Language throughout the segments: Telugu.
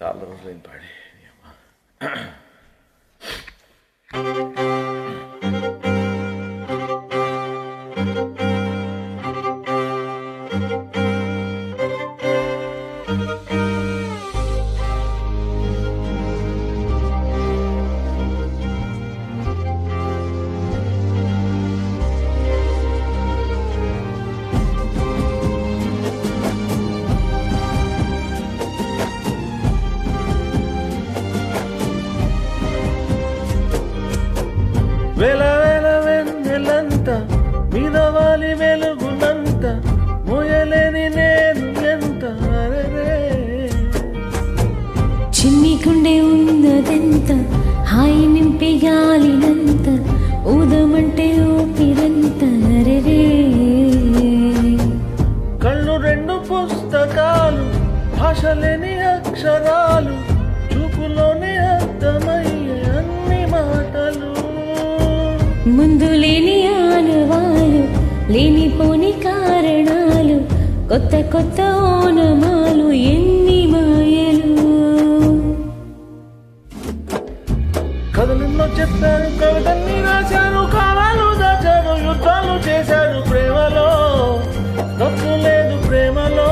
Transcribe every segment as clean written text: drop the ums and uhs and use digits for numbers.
చాలా రోజులైన పాడి వేల వేల వెన్నెలంత మీద వాలి వెలుగునంత మోయలేని నేను ఎంత చిన్ని గుండె ఉన్నదెంత హాయి నింపి గాలినంత ఊదమంటే ఊపిరంత రే కళ్ళు రెండు పుస్తకాలు భాషలేని అక్షరాలు చూపులోనే అర్థమయ్యే అన్ని మాటలు ముందు లేని ఆనవాలు లేనిపోని కారణాలు కొత్త కొత్త ఓనమాలు ఎన్ని మాయలు కథలెన్నో చెప్పారు కవితల్ని రాశారు కాలాలు దాచారు యుద్ధాలు చేశారు ప్రేమలో తప్పు లేదు ప్రేమలో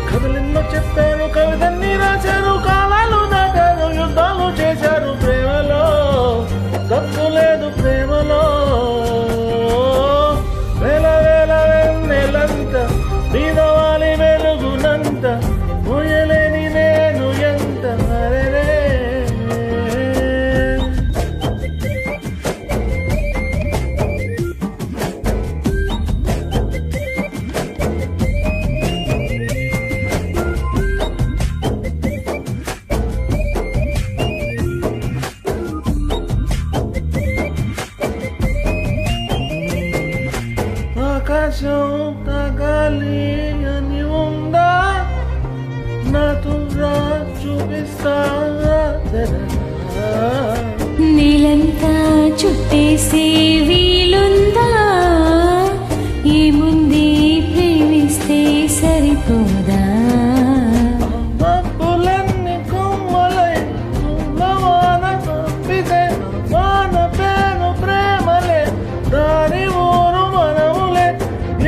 కథలెన్నో చెప్పారు కవితల్ని రాశారు కాలాలు దాచారు యుద్ధాలు చేశారు ప్రేమలో తప్పు లేదు ప్రేమలో వేల వేల వెన్నెలంత బీదవాలి వెలుగునంత మోయలేని నేను ఎంత అరెరే ఆకాశం తాగాలి అని ఉందా నాతో రా చూపిస్తా నీలంతా చుట్టేసే వీలుందా ఏముంది ప్రేమిస్తే సరిపోదా మబ్బులన్నీ కొమ్మలై వాన పంపితే వాన పేరు ప్రేమలే దారి ఊరు మనములే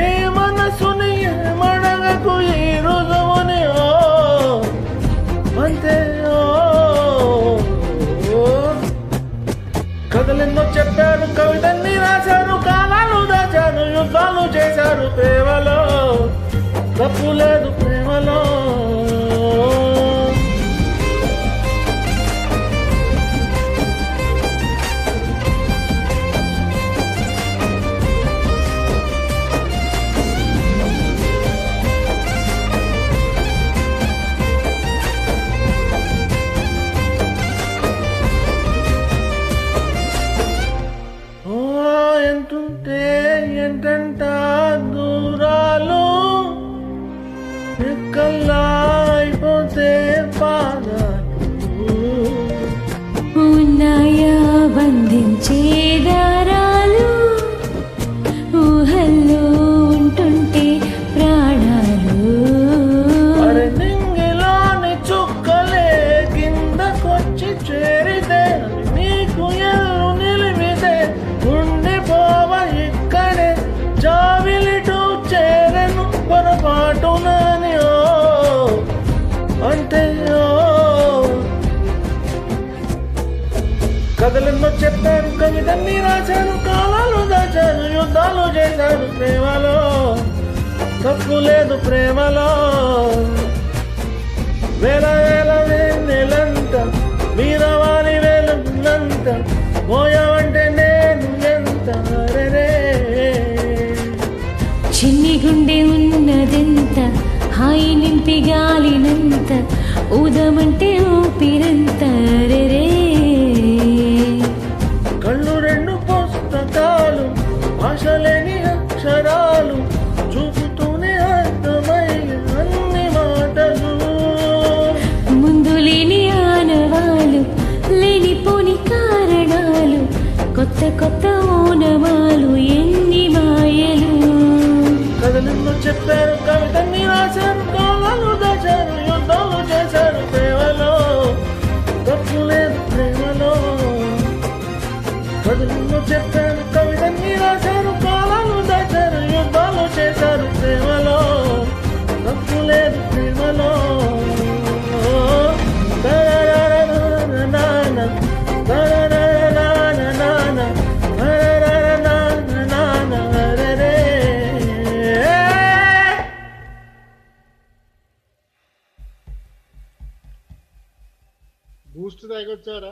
ఏ మనసుని మడగకు ఈ రుజువుని అంతే కథలెన్నో చెప్పారు కవితల్ని రాశారు కాలాలు దాచారు యుద్ధాలు చేశారు ప్రేమలో తప్పు లేదు ప్రేమలో ఎంటుంటే ఎంటంట దూరాలు ఎక్కల్లా అయిపోతే పాదాలు ఉన్నాయా బంధించే దారాలు ఊహల్లో ఉంటుంటే ప్రాణాలు అరే నింగిలోని చుక్కలే కిందకొచ్చి చేరితే నీకు ఎల్లు నిలిమితే ఉండిపోవ ఇక్కడే జావిలిటు చేరను పొరపాటునని అంటే కథలెన్నో చెప్పారు కవితల్ని రాశారు కాలాలు దాచారు యుద్ధాలు చేశారు ప్రేమలో తప్పు లేదు ప్రేమలో వేల వేల వెన్నెలంత వీరవాణి వెలుగునంత మోయవంటే నేను ఎంత అరెరే చిన్ని గుండె ఉన్నదెంత హాయి నింపి గాలినంత ఊదమంటే ఊపిరంత రే కళ్ళు రెండు పుస్తకాలు భాషలేని అక్షరాలు చూపుతూనే అర్థమయ్యే అన్ని మాటలు ముందు లేని ఆనవాలు లేనిపోని కారణాలు కొత్త కొత్త ఓనమాలు ఎన్ని మాయలు కథలెన్నో చెప్పారు కవితల్ని రాశారు కాలాలు దాచారు యుద్ధాలు చేశారు బూస్ట్ తాగొచ్చారా